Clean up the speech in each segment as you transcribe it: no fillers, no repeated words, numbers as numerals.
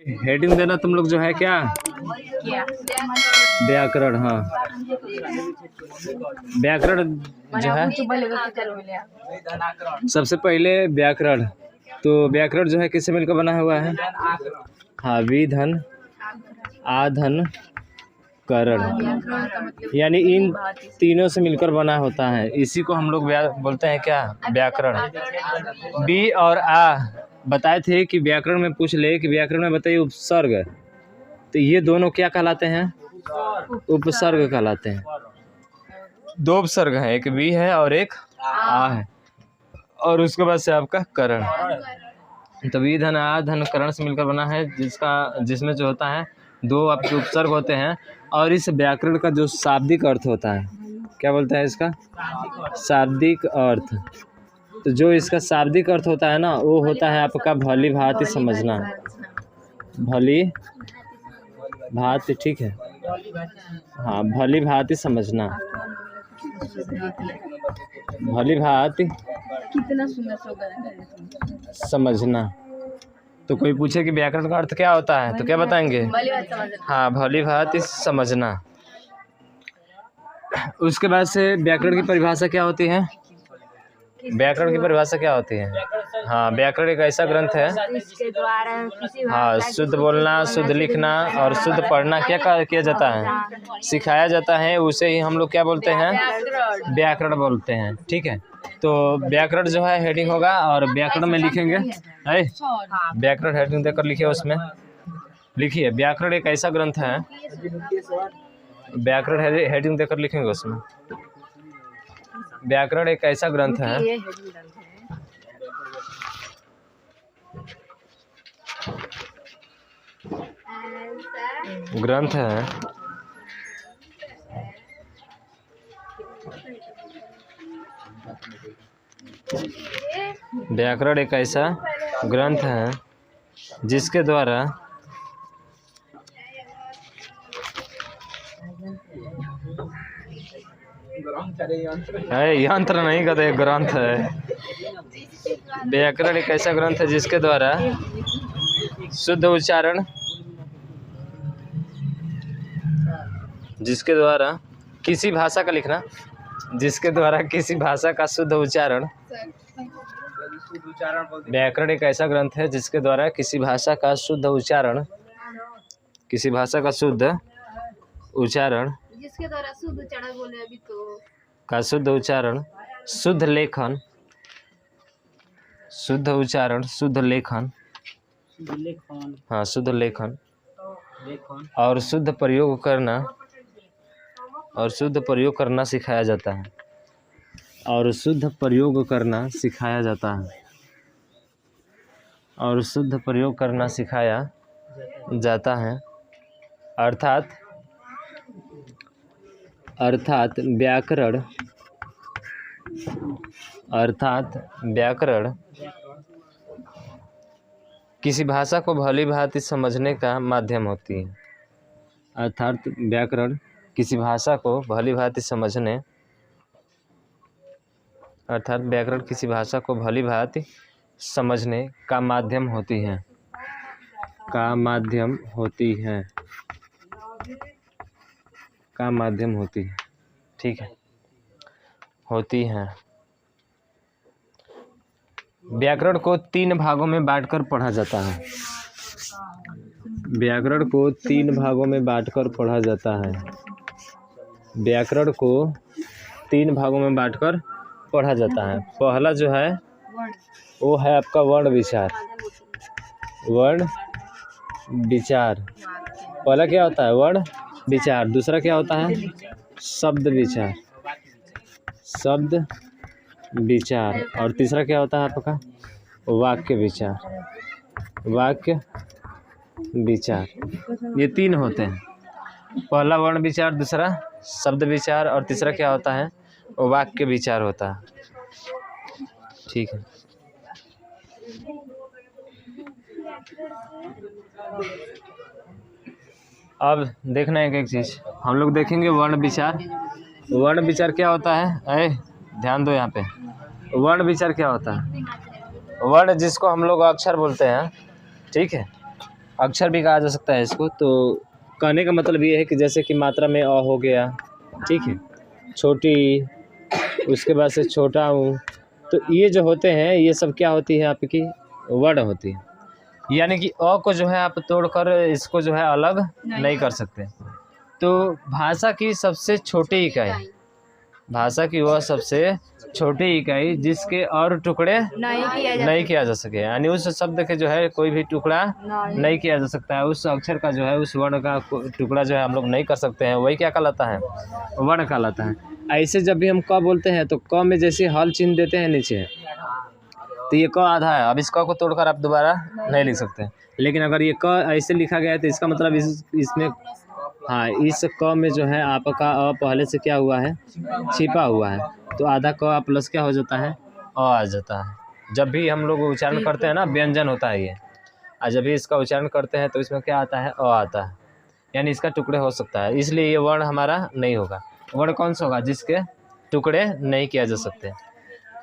Heading देना तुम लोग जो है क्या व्याकरण। हाँ व्याकरण जो है सबसे पहले व्याकरण। तो व्याकरण जो है किससे मिलकर बना हुआ है? हाँ विधन आधन करण, यानी इन तीनों से मिलकर बना होता है। इसी को हम लोग बोलते हैं क्या? व्याकरण। बी और आ बताए थे कि व्याकरण में पूछ ले कि व्याकरण में बताइए उपसर्ग, तो ये दोनों क्या कहलाते हैं? उपसर्ग कहलाते हैं। दो उपसर्ग हैं, एक बी है और एक आ है, और उसके बाद से आपका करण। तो वी धन आ धन करण से मिलकर बना है, जिसमें जो होता है दो आपके उपसर्ग होते हैं। और इस व्याकरण का जो शाब्दिक अर्थ होता है, क्या बोलते हैं इसका? शाब्दिक अर्थ। तो जो इसका शाब्दिक अर्थ होता है ना, वो होता है आपका भली भांति समझना। भली भांति, ठीक है। हाँ भली भांति समझना, भली भांति कितना सुंदर समझना। तो कोई पूछे कि व्याकरण का अर्थ क्या होता है, तो क्या बताएंगे? हाँ भली भांति समझना। उसके बाद से व्याकरण की परिभाषा क्या होती है? व्याकरण की परिभाषा क्या होती है? हाँ व्याकरण एक ऐसा ग्रंथ है, हाँ शुद्ध बोलना, शुद्ध लिखना और शुद्ध पढ़ना क्या किया जाता है? सिखाया जाता है। उसे ही हम लोग क्या बोलते हैं? व्याकरण बोलते हैं। ठीक है, तो व्याकरण जो है हेडिंग होगा, और व्याकरण में लिखेंगे व्याकरण हेडिंग देकर लिखिए, उसमें लिखिए व्याकरण एक ऐसा ग्रंथ है। व्याकरण हेडिंग देकर लिखेंगे उसमें, व्याकरण एक ऐसा ग्रंथ है व्याकरण एक ऐसा ग्रंथ है जिसके द्वारा यंत्र नहीं कहते, ग्रंथ है। व्याकरण एक ऐसा ग्रंथ है जिसके द्वारा शुद्ध उच्चारण, जिसके द्वारा किसी भाषा का लिखना, जिसके द्वारा किसी भाषा का शुद्ध उच्चारण। व्याकरण एक ऐसा ग्रंथ है जिसके द्वारा किसी भाषा का शुद्ध उच्चारण, किसी भाषा का शुद्ध उच्चारण, जिसके द्वारा शुद्ध उच्चारण बोले अभी तो का शुद्ध उच्चारण, शुद्ध लेखन, शुद्ध उच्चारण, शुद्ध लेखन, हाँ शुद्ध लेखन, और शुद्ध प्रयोग करना, और शुद्ध प्रयोग करना सिखाया जाता है, और शुद्ध प्रयोग करना सिखाया जाता है, और शुद्ध प्रयोग करना सिखाया जाता है। अर्थात व्याकरण किसी भाषा को भली भांति समझने का माध्यम होती है। अर्थात व्याकरण किसी भाषा को भली भांति समझने, अर्थात व्याकरण किसी भाषा को भली भांति समझने का माध्यम होती है, का माध्यम होती है, का माध्यम होती है। ठीक है, होती है। व्याकरण को 3 भागों में बांटकर पढ़ा जाता है। व्याकरण को 3 भागों में बांटकर पढ़ा जाता है। व्याकरण को 3 भागों में बांटकर पढ़ा जाता है। पहला जो है वो है आपका वर्ण विचार। वर्ण विचार पहला क्या होता है? वर्ण विचार। दूसरा क्या होता है? शब्द विचार, शब्द विचार। और तीसरा क्या होता है आपका? वाक्य विचार, वाक्य विचार। ये 3 होते हैं। पहला वर्ण विचार, दूसरा शब्द विचार, और तीसरा क्या होता है? वाक्य विचार होता है। ठीक है, अब देखना है एक चीज़ हम लोग देखेंगे। वर्ण विचार। वर्ण विचार क्या होता है? ध्यान दो यहाँ पे। वर्ण विचार क्या होता है? वर्ण जिसको हम लोग अक्षर बोलते हैं, ठीक है, अक्षर भी कहा जा सकता है इसको। तो कहने का मतलब ये है कि जैसे कि मात्रा में अ हो गया, ठीक है, छोटी, उसके बाद से छोटा ऊ, तो ये जो होते हैं ये सब क्या होती है आपकी वर्ण होती है। यानी कि अ को जो है आप तोड़कर इसको जो है अलग नहीं कर सकते। तो भाषा की सबसे छोटी इकाई, भाषा की वह सबसे छोटी इकाई जिसके और टुकड़े नहीं किया जा सके, यानी उस शब्द के जो है कोई भी टुकड़ा नहीं किया जा सकता है, उस अक्षर का जो है उस वर्ण का टुकड़ा जो है हम लोग नहीं कर सकते हैं, वही क्या कहलाता है, वर्ण कहलाता है। ऐसे जब भी हम क बोलते हैं तो क में जैसे हल चिन्ह देते हैं नीचे, तो ये क आधा है, अब इस क को तोड़कर आप दोबारा नहीं लिख सकते। लेकिन अगर ये क ऐसे लिखा गया है तो इसका मतलब इसमें हाँ, इस क में जो है आपका अ पहले से क्या हुआ है, छिपा हुआ है, तो आधा क प्लस क्या हो जाता है, अ आ जाता है। जब भी हम लोग उच्चारण करते हैं ना, व्यंजन होता है ये, और जब भी इसका उच्चारण करते हैं तो इसमें क्या आता है, अ आता है, यानी इसका टुकड़े हो सकता है, इसलिए ये वर्ण हमारा नहीं होगा। वर्ण कौन सा होगा, जिसके टुकड़े नहीं किया जा सकते।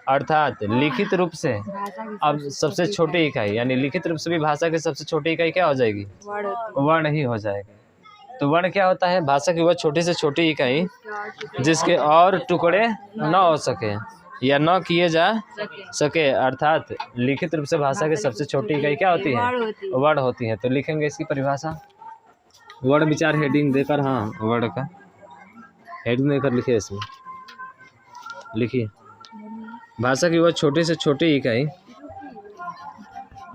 अर्थात लिखित रूप से, अब सबसे छोटी इकाई यानी लिखित रूप से भी भाषा की सबसे छोटी इकाई क्या हो जाएगी, वर्ण ही हो जाएगी। तो वर्ण क्या होता है, भाषा की वह छोटी से छोटी इकाई जिसके और टुकड़े न हो सके या न किए जा सके। अर्थात लिखित रूप से भाषा की सबसे छोटी इकाई क्या होती है, वर्ण होती है। तो लिखेंगे इसकी परिभाषा, वर्ण विचार हेडिंग देकर, हाँ वर्ण का हेडिंग देकर लिखिए, इसमें लिखिए भाषा की वह छोटी से छोटी इकाई,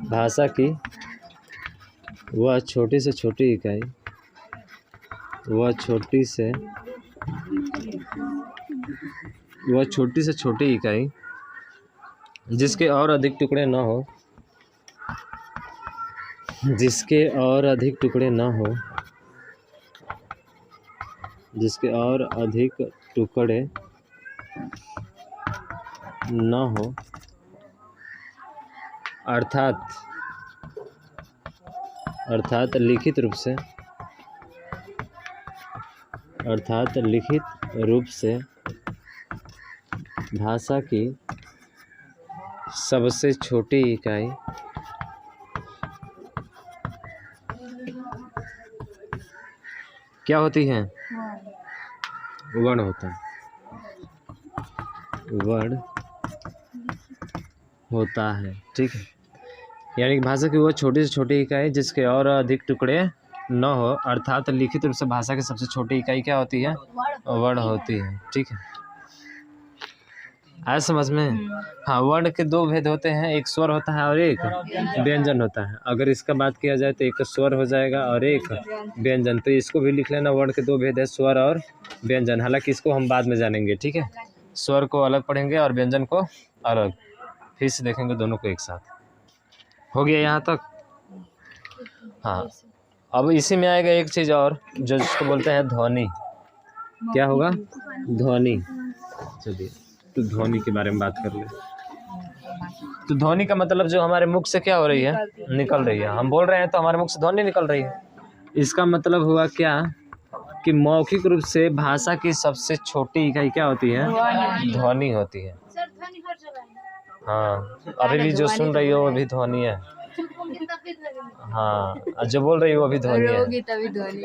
भाषा की वह छोटी से छोटी इकाई, वह छोटी से छोटी इकाई जिसके और अधिक टुकड़े न हो, जिसके और अधिक टुकड़े न हो, जिसके और अधिक टुकड़े न हो, अर्थात लिखित रूप से, अर्थात लिखित रूप से भाषा की सबसे छोटी इकाई क्या होती है, वर्ण होता है, वर्ण होता है, ठीक है। यानी कि भाषा की वो छोटी से छोटी इकाई जिसके और अधिक टुकड़े न हो, अर्थात लिखित रूप से भाषा की सबसे छोटी इकाई क्या होती है, वर्ण होती है, ठीक है। आया समझ में। हाँ, वर्ण के दो भेद होते हैं, एक स्वर होता है और एक व्यंजन होता है। अगर इसका बात किया जाए तो एक स्वर हो जाएगा और एक व्यंजन, तो इसको भी लिख लेना। वर्ण के दो भेद है, स्वर और व्यंजन, हालांकि इसको हम बाद में जानेंगे, ठीक है। स्वर को अलग पढ़ेंगे और व्यंजन को अलग, फिर से देखेंगे दोनों को एक साथ। हो गया यहाँ तक। हाँ, अब इसी में आएगा एक चीज़ और, जो जिसको बोलते हैं ध्वनि। क्या होगा, ध्वनि। चलिए तो ध्वनि के बारे में बात कर ले। तो ध्वनि का मतलब जो हमारे मुख से क्या हो रही है, निकल रही है। हम बोल रहे हैं तो हमारे मुख से ध्वनि निकल रही है। इसका मतलब हुआ क्या कि मौखिक रूप से भाषा की सबसे छोटी इकाई क्या होती है, ध्वनि होती है। हाँ, अभी भी जो सुन रही हो वो भी ध्वनि है। हाँ, जो बोल रही हो वो भी ध्वनि है,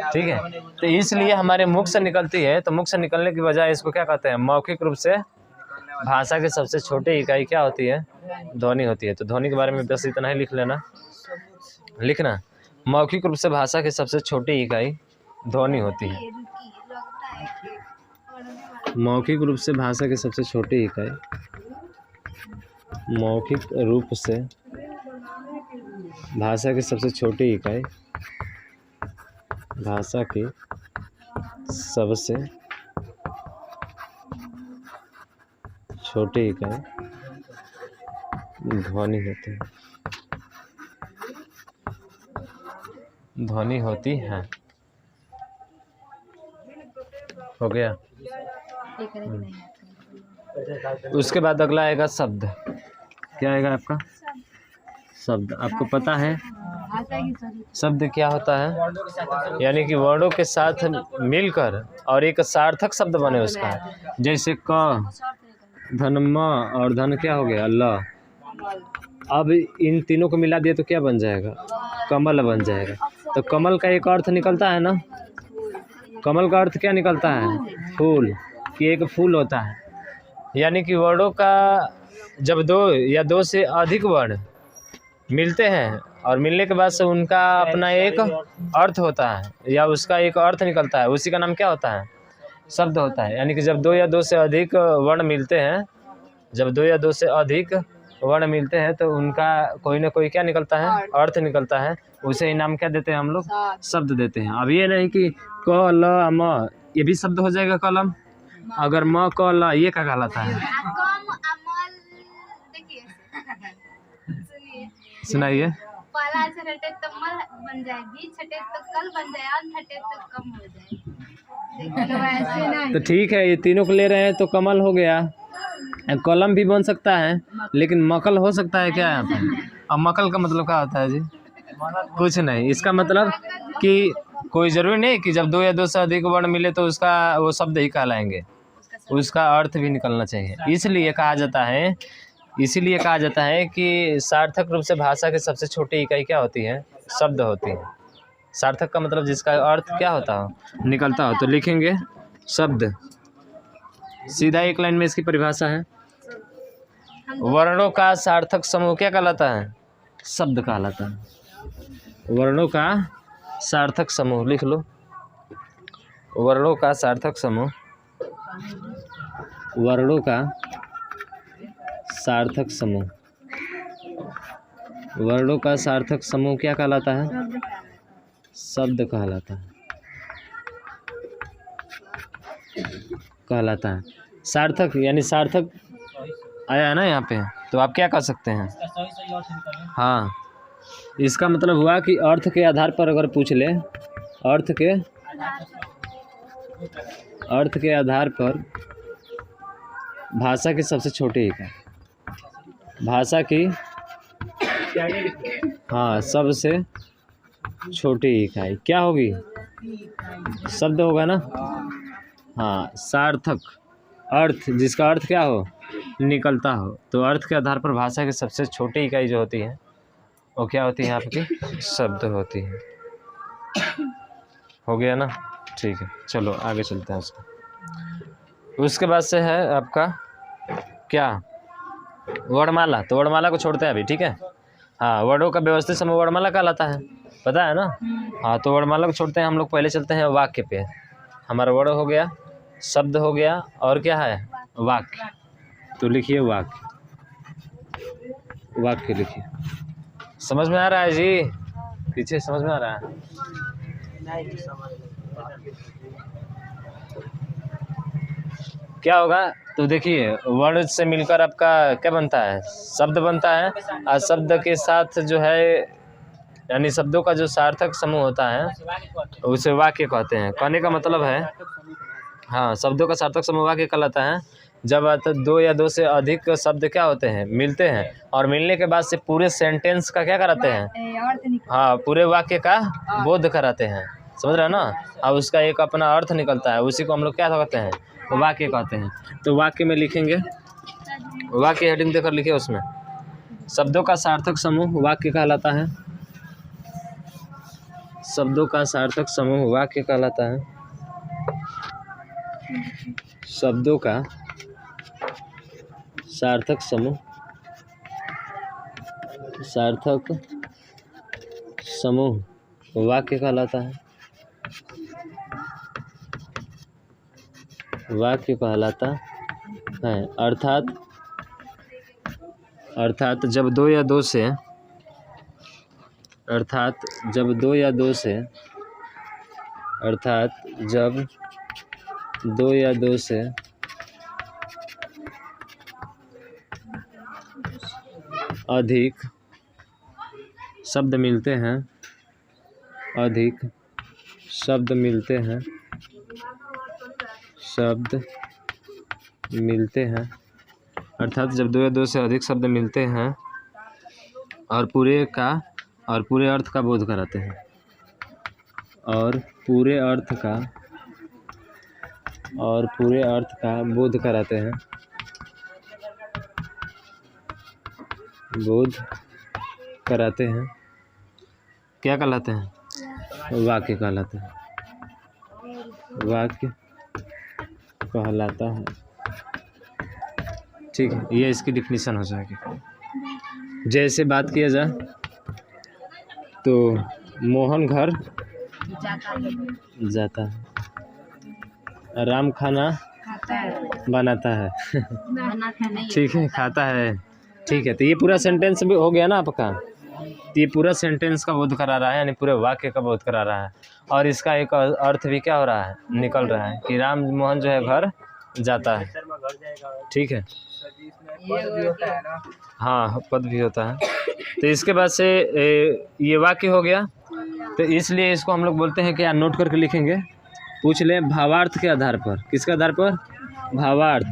ठीक है। तो इसलिए हमारे मुख से निकलती है, तो मुख से निकलने की वजह इसको क्या कहते हैं, मौखिक रूप से भाषा की सबसे छोटी इकाई क्या होती है, ध्वनि होती है। तो ध्वनि के बारे में बस इतना ही लिख लेना, लिखना। मौखिक रूप से भाषा की सबसे छोटी इकाई ध्वनि होती है। मौखिक रूप से भाषा की सबसे छोटी इकाई, मौखिक रूप से भाषा की सबसे छोटी इकाई, भाषा की सबसे छोटी इकाई ध्वनि होती है, ध्वनि होती है। हो गया। उसके बाद अगला आएगा शब्द। क्या आएगा आपका, शब्द। आपको पता है शब्द क्या होता है, यानी कि वर्णों के साथ मिलकर और एक सार्थक शब्द बने उसका। जैसे क, धन, म और धन क्या हो गया, ल। अब इन तीनों को मिला दिए तो क्या बन जाएगा? कमल बन जाएगा। तो कमल का एक अर्थ निकलता है ना, कमल का अर्थ क्या निकलता है? फूल, कि एक फूल होता है। यानी कि वर्णों का जब दो या दो से अधिक वर्ण मिलते हैं और मिलने के बाद से उनका अपना एक अर्थ होता है या उसका एक अर्थ निकलता है, उसी का नाम क्या होता है? शब्द होता है। यानी कि जब दो या दो से अधिक वर्ण मिलते हैं, जब दो या दो से अधिक वर्ण मिलते हैं तो उनका कोई ना कोई क्या निकलता है? अर्थ निकलता है। उसे ही नाम क्या देते हैं हम लोग? शब्द देते हैं। अब ये नहीं कि क ल म, ये भी शब्द हो जाएगा कलम। अगर म क ल ये क्या कहलाता है? देखिए सुनिए, सुनाइए। पहला अक्षर हटे तो मल बन जाए, बीच हटे तो कल बन जाए, अंत हटे तो कम हो जाए। ऐसे नहीं। तो ठीक है, ये तीनों को ले रहे हैं तो कमल हो गया। कलम भी बन सकता है, लेकिन मकल हो सकता है क्या यहाँ पे? अब मकल का मतलब क्या होता है जी? कुछ नहीं। इसका मतलब कि कोई ज़रूरी नहीं कि जब दो या दो से अधिक वर्ण मिले तो उसका वो शब्द ही कहलाएंगे, उसका अर्थ भी निकलना चाहिए। इसलिए कहा जाता है कि सार्थक रूप से भाषा की सबसे छोटी इकाई क्या होती है? शब्द होती है। सार्थक का मतलब जिसका अर्थ क्या होता हो? निकलता हो। तो लिखेंगे शब्द। सीधा एक लाइन में इसकी परिभाषा है। वर्णों का सार्थक समूह क्या कहलाता है? शब्द कहलाता है। वर्णों का सार्थक समूह लिख लो। वर्णों का सार्थक समूह, वर्णों का सार्थक समूह, वर्णों का सार्थक समूह क्या कहलाता है? शब्द कहलाता है, कहलाता है। सार्थक यानी सार्थक आया है ना यहाँ पे, तो आप क्या कर सकते हैं? हाँ, इसका मतलब हुआ कि अर्थ के आधार पर अगर पूछ ले, अर्थ के आधार पर भाषा की सबसे छोटी इकाई, भाषा की हाँ सबसे छोटी इकाई क्या होगी? शब्द होगा ना। हाँ, सार्थक अर्थ, जिसका अर्थ क्या हो? निकलता हो। तो अर्थ के आधार पर भाषा की सबसे छोटी इकाई जो होती है वो क्या होती है? आपकी शब्द होती है। हो गया ना? ठीक है, चलो आगे चलते हैं। उसके बाद से है आपका क्या? वर्णमाला। तो वर्णमाला को छोड़ते हैं अभी, ठीक है। हाँ, वर्णों का व्यवस्थित समूह वर्णमाला कहलाता है, पता है ना। हाँ, तो वर्णमाला को छोड़ते हैं हम लोग, पहले चलते हैं वाक्य पे। हमारा वर्ण हो गया, शब्द हो गया, और क्या है? वाक्य। तो लिखिए वाक्य, वाक्य लिखिए। समझ में आ रहा है जी? पीछे समझ में आ रहा है? क्या होगा? तो देखिए, वर्ण से मिलकर आपका क्या बनता है? शब्द बनता है। और शब्द के साथ जो है, यानी शब्दों का जो सार्थक समूह होता है उसे वाक्य कहते हैं। कहने का मतलब है, हाँ, शब्दों का सार्थक समूह वाक्य कहलाता है। जब दो या दो से अधिक शब्द क्या होते हैं? मिलते हैं, और मिलने के बाद से पूरे सेंटेंस का क्या कराते हैं? हाँ, पूरे वाक्य का बोध कराते हैं। समझ रहे हैं ना। अब उसका एक अपना अर्थ निकलता है, उसी को हम लोग क्या कहते हैं? वाक्य कहते हैं। तो वाक्य में लिखेंगे, वाक्य हेडिंग देकर लिखे उसमें, शब्दों का सार्थक समूह वाक्य कहलाता है। शब्दों का सार्थक समूह वाक्य कहलाता है। शब्दों का सार्थक समूह, सार्थक समूह वाक्य कहलाता है। वाक्य कहलाता है। अर्थात जब दो या दो से, अर्थात जब दो या दो से, अर्थात जब दो या दो से अधिक शब्द मिलते हैं, अधिक शब्द मिलते हैं, शब्द मिलते हैं, अर्थात जब दो या दो से अधिक शब्द मिलते हैं और पूरे अर्थ का बोध कराते हैं, और पूरे अर्थ का बोध कराते हैं, बोध कराते हैं, क्या कहलाते हैं? वाक्य कहलाते हैं, वाक्य कहलाता है। ठीक है, ये इसकी डिफिनीशन हो जाएगी। जैसे बात किया जाए तो मोहन घर जाता है, राम खाना बनाता है। ठीक है, खाता है। ठीक है, तो ये पूरा सेंटेंस भी हो गया ना आपका। तो ये पूरा सेंटेंस का बोध करा रहा है, यानी पूरे वाक्य का बोध करा रहा है। और इसका एक अर्थ भी क्या हो रहा है, निकल रहा है कि राम मोहन जो है घर जाता है। ठीक है, हाँ पद भी होता है। तो इसके बाद से ये वाक्य हो गया। तो इसलिए इसको हम लोग बोलते हैं कि यार नोट करके लिखेंगे, पूछ लें भावार्थ के आधार पर। किसके आधार पर? भावार्थ।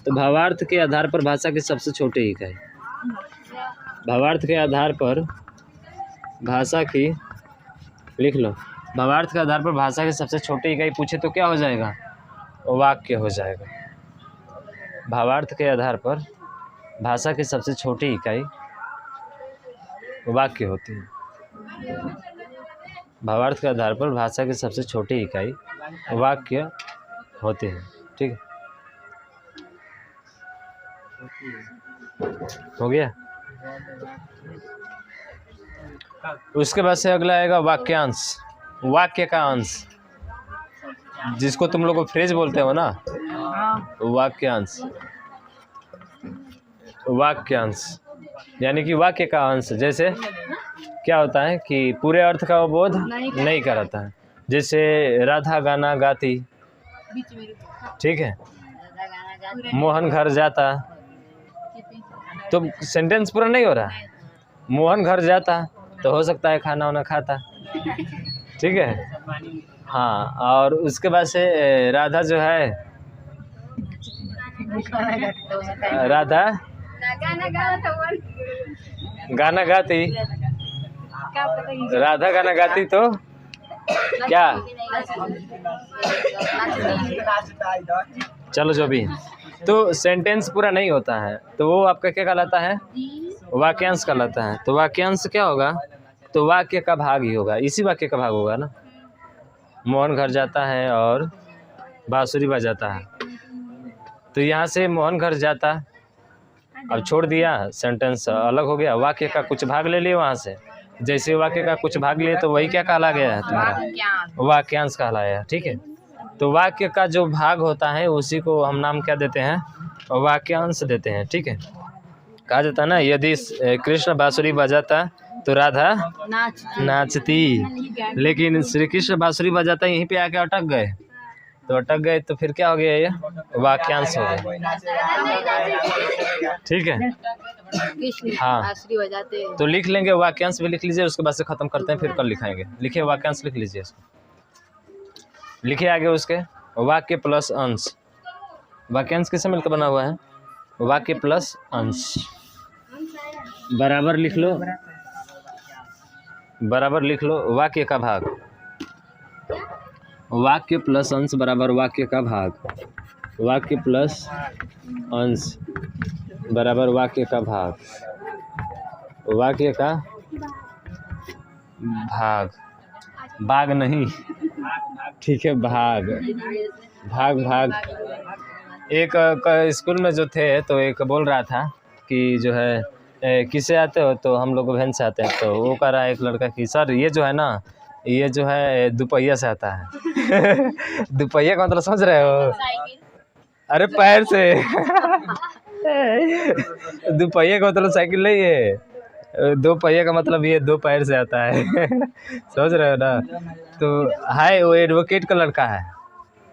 तो भावार्थ के आधार पर भाषा की सबसे छोटी इकाई, भावार्थ के आधार पर भाषा की, लिख लो, भावार्थ के आधार पर भाषा की सबसे छोटी इकाई पूछे तो क्या हो जाएगा? वाक्य हो जाएगा। भावार्थ के आधार पर भाषा की सबसे छोटी इकाई वाक्य होती है। भावार्थ के आधार पर भाषा की सबसे छोटी इकाई वाक्य होते हैं। ठीक है, हो गया। उसके बाद से अगला आएगा वाक्यांश, वाक्य का अंश, जिसको तुम लोग फ्रेज बोलते हो ना, वाक्यांश। वाक्यांश यानी कि वाक्य का अंश। जैसे क्या होता है कि पूरे अर्थ का वो बोध नहीं कराता है। जैसे राधा गाना गाती, ठीक है, मोहन घर जाता, तो सेंटेंस पूरा नहीं हो रहा है। मोहन घर जाता तो हो सकता है खाना वाना खाता, ठीक है। हाँ, और उसके बाद से राधा जो है, राधा गाना गाती, राधा गाना गाती तो क्या, चलो जो भी, तो सेंटेंस पूरा नहीं होता है तो वो आपका क्या कहलाता है? वाक्यांश कहलाता है। तो वाक्यांश क्या होगा? तो वाक्य का भाग ही होगा, इसी वाक्य का भाग होगा ना। मोहन घर जाता है और बांसुरी बजाता है, तो यहाँ से मोहन घर जाता, अब छोड़ दिया, सेंटेंस अलग हो गया, वाक्य का कुछ भाग ले लिए वहाँ से। जैसे वाक्य का कुछ भाग लिए तो वही क्या कहला गया है तुम्हारा? वाक्यांश कहलाया। ठीक है, तो वाक्य का जो भाग होता है उसी को हम नाम क्या देते हैं? वाक्यांश देते हैं। ठीक है, कहा जाता है ना, यदि कृष्ण बांसुरी बजाता तो राधा नाचती, लेकिन श्री कृष्ण बांसुरी बजाता यहीं पे आके अटक गए, तो अटक गए तो फिर क्या हो गया? ये वाक्यांश हो गया। ठीक है, हाँ, तो लिख लेंगे, वाक्यांश भी लिख लीजिए, उसके बाद से खत्म करते हैं, फिर कल लिखाएंगे। लिखिए वाक्यांश, लिख लीजिए इसको, लिखिए आगे उसके वाक्य प्लस अंश। वाक्यांश किससे मिलकर बना हुआ है? वाक्य प्लस अंश। बराबर लिख लो, बराबर लिख लो, वाक्य का भाग, वाक्य प्लस अंश बराबर वाक्य का भाग, वाक्य प्लस अंश बराबर वाक्य का भाग, वाक्य का भाग, भाग नहीं, ठीक है, भाग, भाग भाग। एक स्कूल में जो थे तो एक बोल रहा था कि जो है किससे आते हो? तो हम लोग वैन से आते हैं। तो वो कह रहा है एक लड़का कि सर ये जो है ना, ये जो है दुपहिया से आता है। दुपहिया का मतलब समझ रहे हो? अरे पैर से। दुपहिया का मतलब साइकिल नहीं है, दो पहिया का मतलब ये दो पैर से आता है। समझ रहे हो ना? तो हाय, वो एडवोकेट का लड़का है,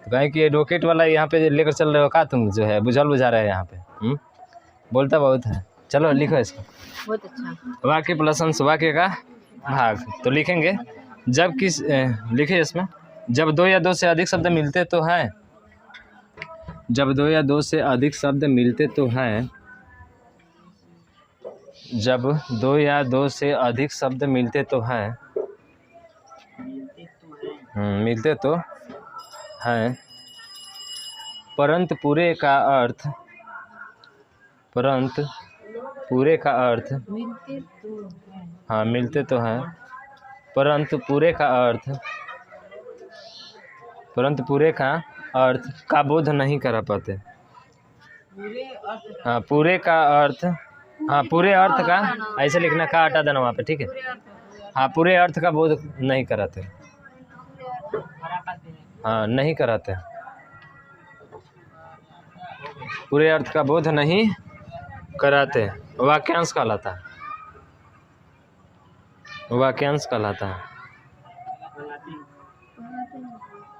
तो कहें कि एडवोकेट वाला यहाँ पे लेकर चल रहे हो का तुम? जो है बुझल बुझा रहे हैं यहाँ पे। बोलता बहुत है। चलो लिखो इसको, बहुत अच्छा। वाक्य प्लस अंश वाक्य का भाग। तो लिखेंगे जब किस, लिखे इसमें, जब दो या दो से अधिक शब्द मिलते तो हैं, जब दो या दो से अधिक शब्द मिलते तो हैं, जब दो या दो से अधिक शब्द मिलते तो हैं, मिलते तो हैं, परंतु पूरे का अर्थ, परंतु पूरे का अर्थ, मिलते तो हैं। हाँ मिलते तो हैं, परंतु पूरे का अर्थ का बोध नहीं करा पाते। पूरे अर्थ हाँ पूरे का अर्थ, हाँ पूरे अर्थ का, ऐसे लिखना, का हटा देना वहाँ पे, ठीक है। हाँ पूरे अर्थ का बोध नहीं कराते, करा पाते हैं। हाँ नहीं कराते, पूरे अर्थ का बोध नहीं कराते, वाक्यांश कहलाता है, वाक्यांश कहलाता है,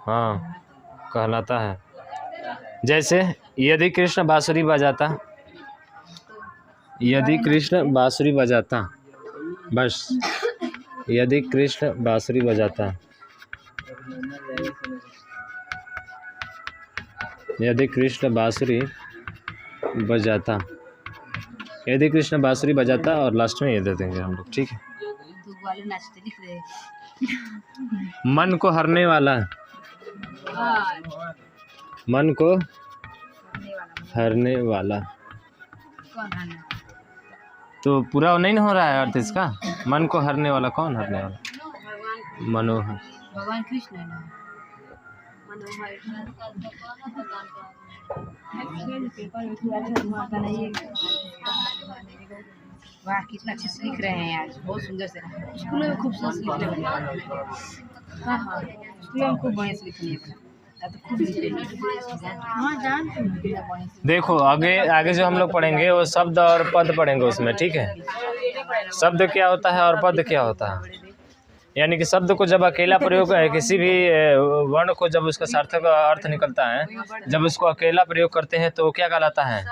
हाँ कहलाता है। जैसे यदि कृष्ण बांसुरी बजाता, यदि कृष्ण बांसुरी बजाता, बस यदि कृष्ण बांसुरी बजाता, यदि कृष्ण बांसुरी बजाता, यदि कृष्ण बांसुरी बजाता, और लास्ट में ये दे देंगे हम लोग, ठीक है। तो वाले नाचते लिख रहे हैं। मन को हरने वाला, मन को हरने वाला, कौन है? तो पूरा नहीं हो रहा है अर्थ इसका। मन को हरने वाला, कौन हरने वाला? मनोहर, भगवान कृष्ण है ना। वाह कितना अच्छे से लिख रहे हैं आज, बहुत सुंदर से। स्कूल में खूब सुंदर से लिखने बने। हाँ हाँ स्कूल में खूब बढ़िया से लिखने बने। तो खूब हाँ जानते हैं कितना बढ़िया से। देखो आगे आगे जो हम लोग पढ़ेंगे वो शब्द और पद पढ़ेंगे उसमें, ठीक है। शब्द क्या होता है और पद क्या होता है, यानी कि शब्द को जब अकेला प्रयोग किसी भी वर्ण को जब उसका सार्थक अर्थ निकलता है, जब उसको अकेला प्रयोग करते हैं तो वो क्या कहलाता है?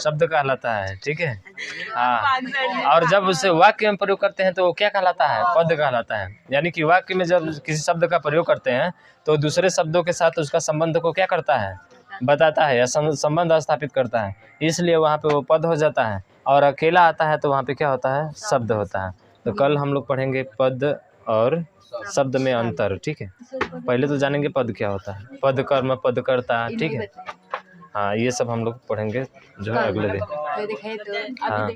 शब्द कहलाता है, ठीक है। हाँ और जब उसे वाक्य में प्रयोग करते हैं तो वो क्या कहलाता है? पद कहलाता है। यानी कि वाक्य में जब किसी शब्द का प्रयोग करते हैं तो दूसरे शब्दों के साथ उसका संबंध को क्या करता है? बताता है या संबंध स्थापित करता है, इसलिए वहाँ पे वो पद हो जाता है। और अकेला आता है तो वहाँ पे क्या होता है? शब्द होता है। तो कल हम लोग पढ़ेंगे पद और शब्द में अंतर, ठीक है। पहले तो जानेंगे पद क्या होता है, पद कर्म, पद कर्ता, ठीक है। हाँ ये सब हम लोग पढ़ेंगे जो है अगले दिन। दिखाए तो हाँ